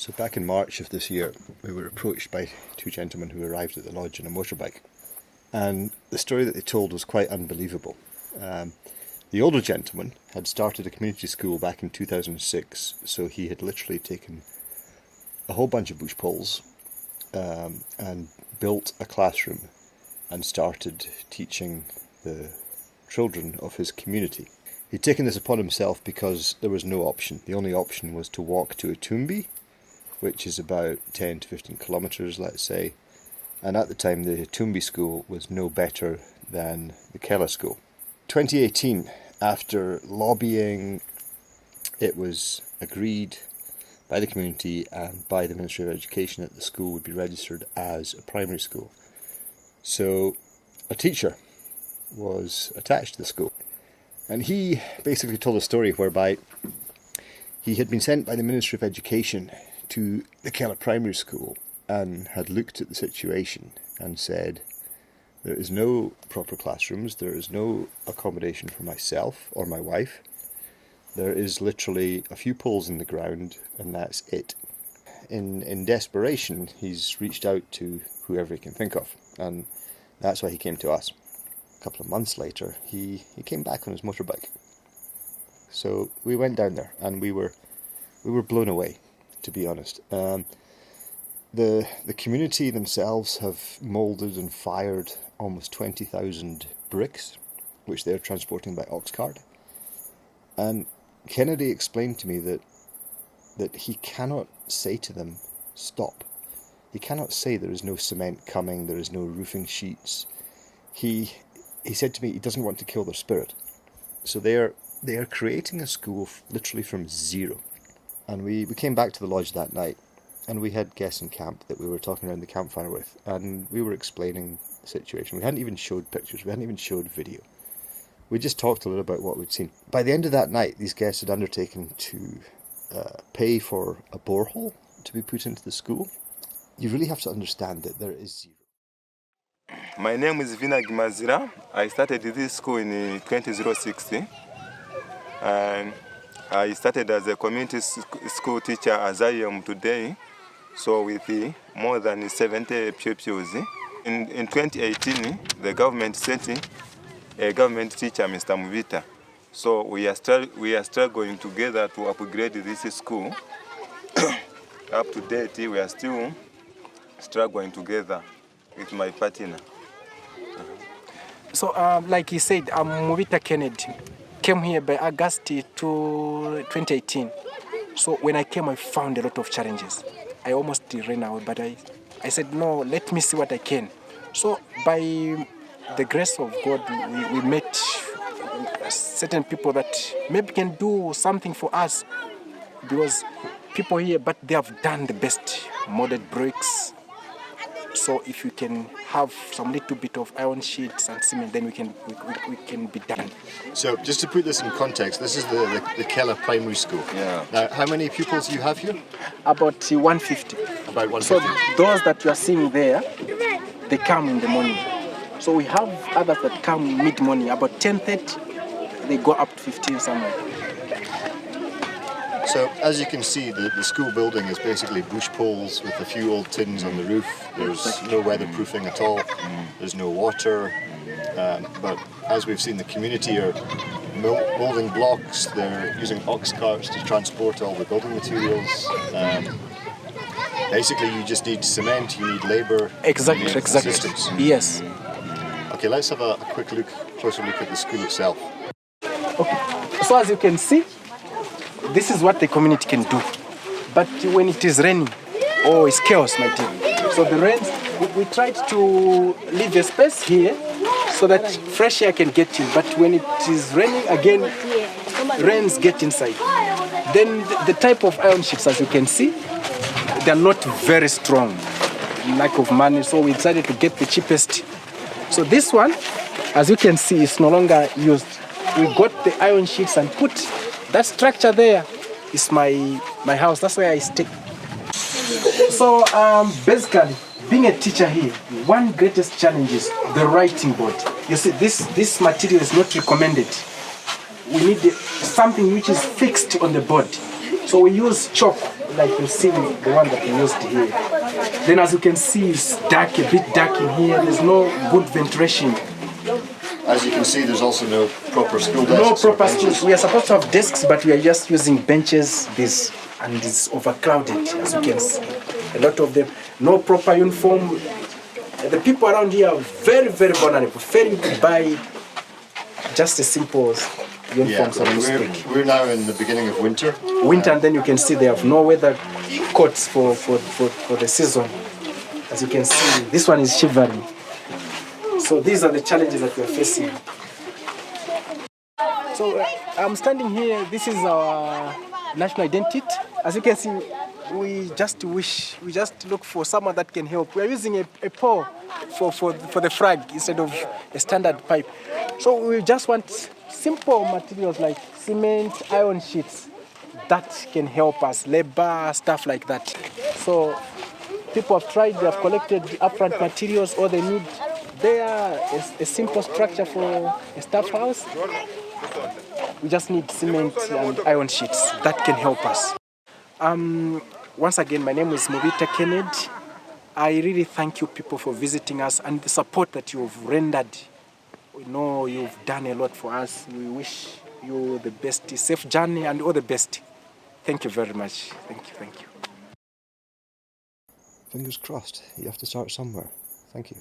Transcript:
So back in March of this year, we were approached by two gentlemen who arrived at the lodge on a motorbike. And the story that they told was quite unbelievable. The older gentleman had started a community school back in 2006, so he had literally taken a whole bunch of bush poles and built a classroom and started teaching the children of his community. He'd taken this upon himself because there was no option. The only option was to walk to Etumbi, which is about 10 to 15 kilometres, let's say. And at the time, the Etumbi school was no better than the Keela School. 2018, after lobbying, it was agreed by the community and by the Ministry of Education that the school would be registered as a primary school. So a teacher was attached to the school. And he basically told a story whereby he had been sent by the Ministry of Education to the Keela Primary School and had looked at the situation and said, there is no proper classrooms, there is no accommodation for myself or my wife, there is literally a few poles in the ground and that's it. In desperation, he's reached out to whoever he can think of, and that's why he came to us. A couple of months later, he came back on his motorbike. So we went down there and we were blown away, to be honest. The community themselves have moulded and fired almost 20,000 bricks, which they're transporting by ox cart. And Kennedy explained to me that he cannot say to them, stop. He cannot say there is no cement coming, there is no roofing sheets. He said to me he doesn't want to kill their spirit. So they are creating a school literally from zero. And we came back to the lodge that night, and we had guests in camp that we were talking around the campfire with, and we were explaining the situation. We hadn't even showed pictures, we hadn't even showed video. We just talked a little about what we'd seen. By the end of that night, these guests had undertaken to pay for a borehole to be put into the school. You really have to understand that there is zero. My name is Vina Gimazira. I started this school in 2016. And I started as a community school teacher as I am today, so with more than 70 pupils. In 2018, the government sent a government teacher, Mr. Muvita. So we are struggling together to upgrade this school. Up to date, we are still struggling together with my partner. So, like he said, Muvita Kennedy came here by August 2018. So when I came, I found a lot of challenges. I almost ran out, but I said, no, let me see what I can. So by the grace of God, we met certain people that maybe can do something for us, because people here, but they have done the best, molded bricks. So if you can have some little bit of iron sheets and cement, then we can be done. So just to put this in context, this is the Keela Primary School. Yeah. Now, how many pupils do you have here? About 150. About 150. So those that you are seeing there, they come in the morning. So we have others that come mid-morning, about 10:30, they go up to 15 somewhere. So as you can see, the school building is basically bush poles with a few old tins on the roof. There's no weatherproofing at all. There's no water. But as we've seen, the community are moulding blocks. They're using ox carts to transport all the building materials. Basically, you just need cement, you need labour. Exactly. Systems. Yes. Okay, let's have a closer look at the school itself. Okay. So as you can see, this is what the community can do. But when it is raining, it's chaos, my dear. So the rains, we tried to leave a space here so that fresh air can get in. But when it is raining again, rains get inside. Then the type of iron sheets, as you can see, they are not very strong. Lack of money, so we decided to get the cheapest. So this one, as you can see, is no longer used. We got the iron sheets and put that structure there. Is my house. That's where I stay. So basically, being a teacher here, one greatest challenge is the writing board. You see, this material is not recommended. We need something which is fixed on the board. So we use chalk, like you see the one that we used here. Then as you can see, it's dark, a bit dark in here. There's no good ventilation. As you can see, there's also no proper school desks. No proper or benches. schools. We are supposed to have desks, but we are just using benches. And it's overcrowded, as you can see. A lot of them, no proper uniform. The people around here are very, very vulnerable. Failing to buy just a simple uniform, so to speak. We're now in the beginning of winter. Winter, and then you can see they have no weather coats for the season. As you can see, this one is shivering. So these are the challenges that we are facing. So I'm standing here. This is our national identity. As you can see, we just look for someone that can help. We are using a pole for the flag instead of a standard pipe. So we just want simple materials like cement, iron sheets that can help us, labor, stuff like that. So people have tried, they have collected upfront materials, all they need there a simple structure for a staff house. We just need cement and iron sheets that can help us. Once again, my name is Mobita Kennedy. I really thank you people for visiting us and the support that you've rendered. We know you've done a lot for us. We wish you the best, safe journey and all the best. Thank you very much. Thank you. Fingers crossed. You have to start somewhere. Thank you.